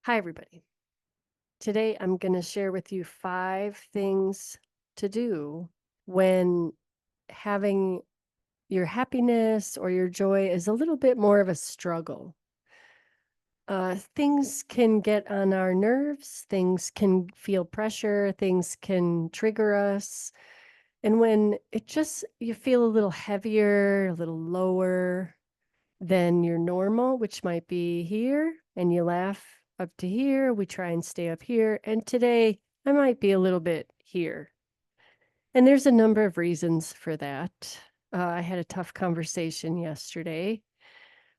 Hi, everybody. Today, I'm going to share with you 5 things to do when having your happiness or your joy is a little bit more of a struggle. Things can get on our nerves, things can feel pressure, things can trigger us. And when you feel a little heavier, a little lower than your normal, which might be here, and you laugh up to here. We try and stay up here. And today I might be a little bit here. And there's a number of reasons for that. I had a tough conversation yesterday.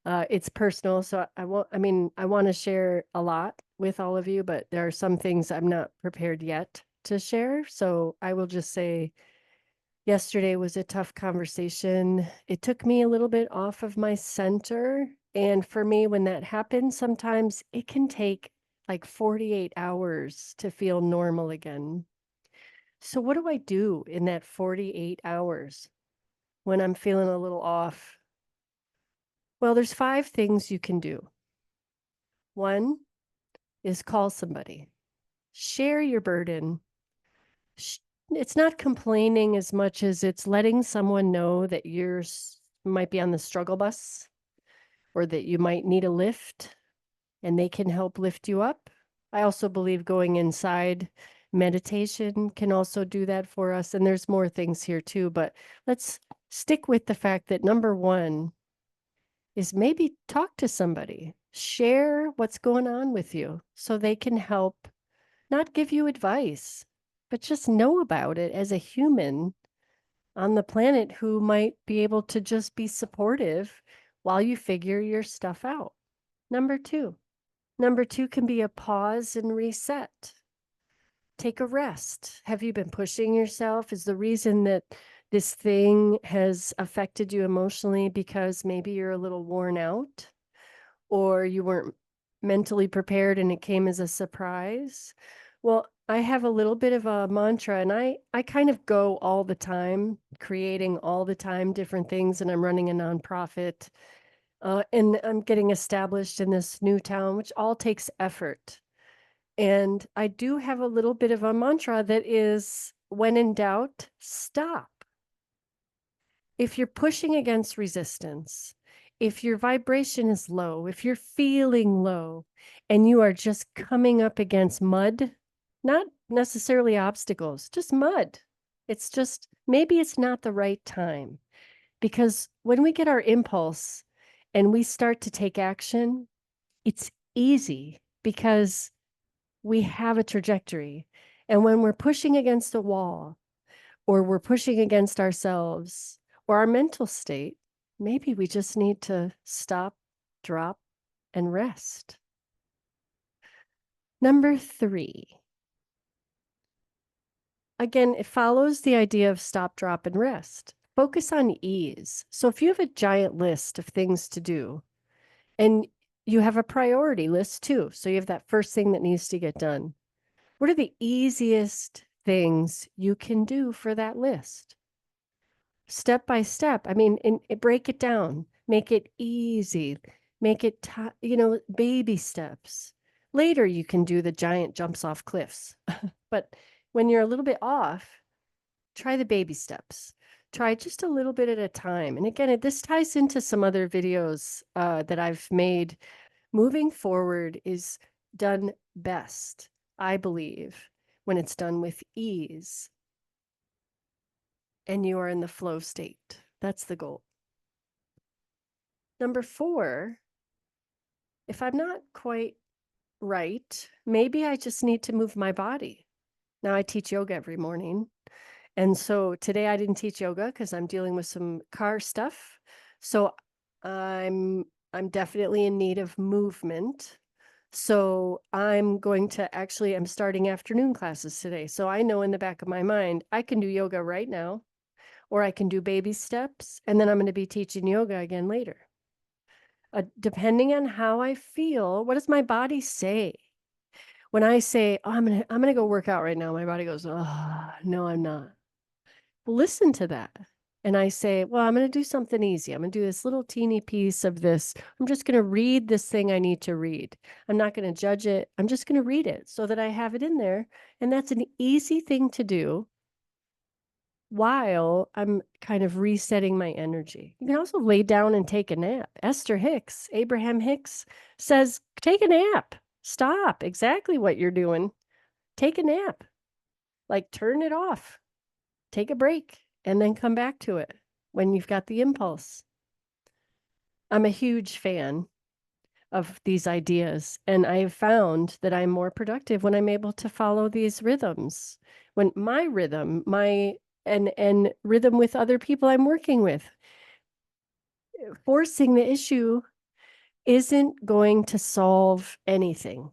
It's personal, so I want to share a lot with all of you, but there are some things I'm not prepared yet to share. So I will just say yesterday was a tough conversation. It took me a little bit off of my center. And for me, when that happens, sometimes it can take like 48 hours to feel normal again. So, what do I do in that 48 hours when I'm feeling a little off? Well, there's 5 things you can do. One is call somebody, share your burden. It's not complaining as much as it's letting someone know that might be on the struggle bus or that you might need a lift and they can help lift you up. I also believe going inside meditation can also do that for us. And there's more things here too, but let's stick with the fact that number one is maybe talk to somebody, share what's going on with you so they can help not give you advice, but just know about it as a human on the planet who might be able to just be supportive while you figure your stuff out. Number two. Number two can be a pause and reset. Take a rest. Have you been pushing yourself? Is the reason that this thing has affected you emotionally because maybe you're a little worn out or you weren't mentally prepared and it came as a surprise? Well, I have a little bit of a mantra and I kind of go all the time, creating all the time different things, and I'm running a nonprofit. And I'm getting established in this new town, which all takes effort. And I do have a little bit of a mantra that is, when in doubt, stop. If you're pushing against resistance, if your vibration is low, if you're feeling low, and you are just coming up against mud, not necessarily obstacles, just mud. It's just, maybe it's not the right time. Because when we get our impulse and we start to take action, it's easy because we have a trajectory. And when we're pushing against a wall or we're pushing against ourselves or our mental state, maybe we just need to stop, drop, and rest. Number 3. Again, it follows the idea of stop, drop, and rest. Focus on ease. So if you have a giant list of things to do, and you have a priority list too, so you have that first thing that needs to get done, what are the easiest things you can do for that list? Step by step. I mean, break it down, make it easy, make it, baby steps. Later, you can do the giant jumps off cliffs. But when you're a little bit off, try the baby steps. Try just a little bit at a time. And again, this ties into some other videos that I've made. Moving forward is done best, I believe, when it's done with ease and you are in the flow state. That's the goal. Number 4, if I'm not quite right, maybe I just need to move my body. Now, I teach yoga every morning. And so today I didn't teach yoga because I'm dealing with some car stuff. So I'm definitely in need of movement. So I'm starting afternoon classes today. So I know in the back of my mind, I can do yoga right now, or I can do baby steps, and then I'm going to be teaching yoga again later. Depending on how I feel, what does my body say? When I say, oh, I'm gonna go work out right now, my body goes, oh, no, I'm not. Listen to that. and I say, well, I'm going to do something easy. I'm going to do this little teeny piece of this. I'm just going to read this thing I need to read. I'm not going to judge it. I'm just going to read it so that I have it in there. And that's an easy thing to do while I'm kind of resetting my energy. You can also lay down and take a nap. Abraham Hicks says, take a nap. Stop exactly what you're doing. Take a nap. Like turn it off. Take a break and then come back to it when you've got the impulse. I'm a huge fan of these ideas, and I have found that I'm more productive when I'm able to follow these rhythms. When my rhythm, and rhythm with other people I'm working with, forcing the issue isn't going to solve anything.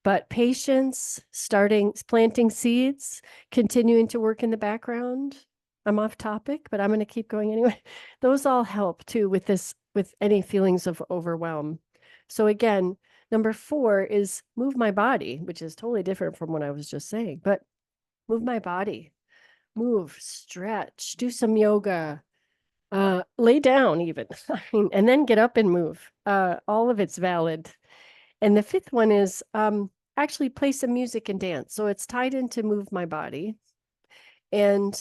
But patience, planting seeds, continuing to work in the background. I'm off topic, but I'm going to keep going anyway. Those all help too with any feelings of overwhelm. So again, number 4 is move my body, which is totally different from what I was just saying, but move my body, move, stretch, do some yoga, lay down even, and then get up and move. All of it's valid. And the 5th one is actually play some music and dance. So it's tied into move my body. And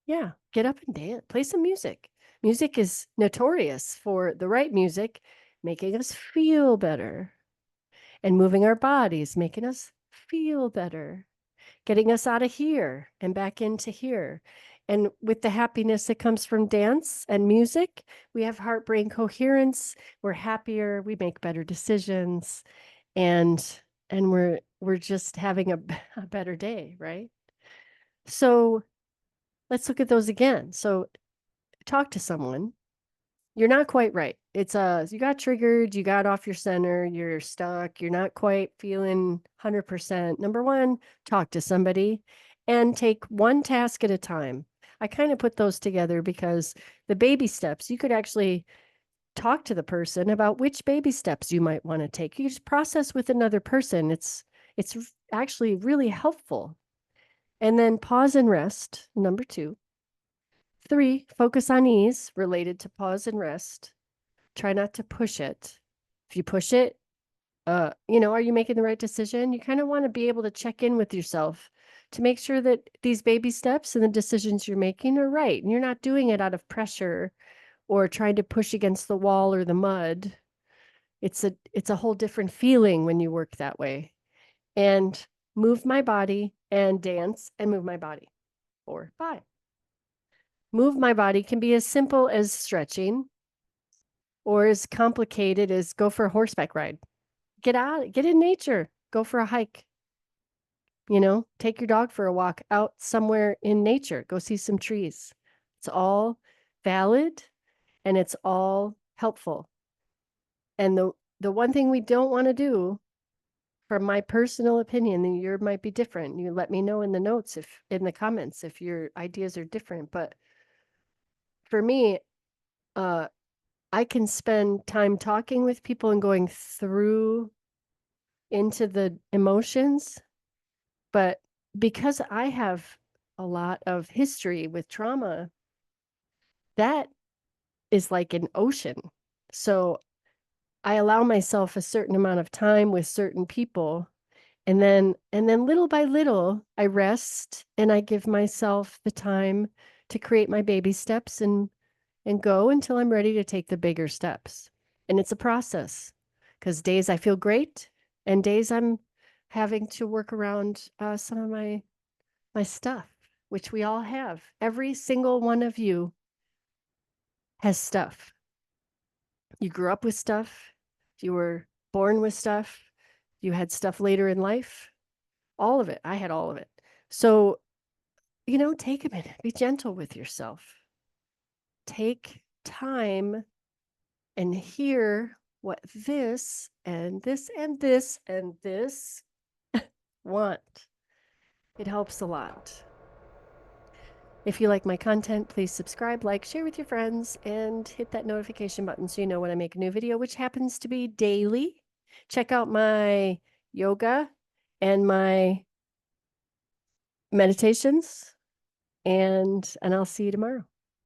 yeah, get up and dance, play some music. Music is notorious for the right music, making us feel better, and moving our bodies, making us feel better, getting us out of here and back into here. And with the happiness that comes from dance and music, we have heart-brain coherence, we're happier, we make better decisions, and we're just having a better day, right? So let's look at those again. So talk to someone. You're not quite right. It's you got triggered, you got off your center, you're stuck, you're not quite feeling 100%. Number 1, talk to somebody and take one task at a time. I kind of put those together because the baby steps, you could actually talk to the person about which baby steps you might want to take. You just process with another person. It's actually really helpful. And then pause and rest, number 2. 3, focus on ease related to pause and rest. Try not to push it. If you push it, are you making the right decision? You kind of want to be able to check in with yourself to make sure that these baby steps and the decisions you're making are right. And you're not doing it out of pressure or trying to push against the wall or the mud. It's a whole different feeling when you work that way. And move my body and dance and move my body. 4, 5. Move my body can be as simple as stretching or as complicated as go for a horseback ride. Get in nature, go for a hike. Take your dog for a walk out somewhere in nature, go see some trees. It's all valid and it's all helpful. And the one thing we don't want to do, from my personal opinion, and yours might be different. You let me know in the notes, if in the comments, if your ideas are different. But for me, I can spend time talking with people and going through into the emotions, but because I have a lot of history with trauma, that is like an ocean. So I allow myself a certain amount of time with certain people, and then little by little I rest and I give myself the time to create my baby steps and go until I'm ready to take the bigger steps. And it's a process, because days I feel great and days I'm having to work around some of my stuff, which we all have. Every single one of you has stuff. You grew up with stuff. You were born with stuff. You had stuff later in life. All of it. I had all of it. So, take a minute. Be gentle with yourself. Take time and hear what this and this and this and this want. It helps a lot. If you like my content, please subscribe, like, share with your friends, and hit that notification button so you know when I make a new video, which happens to be daily. Check out my yoga and my meditations and I'll see you tomorrow.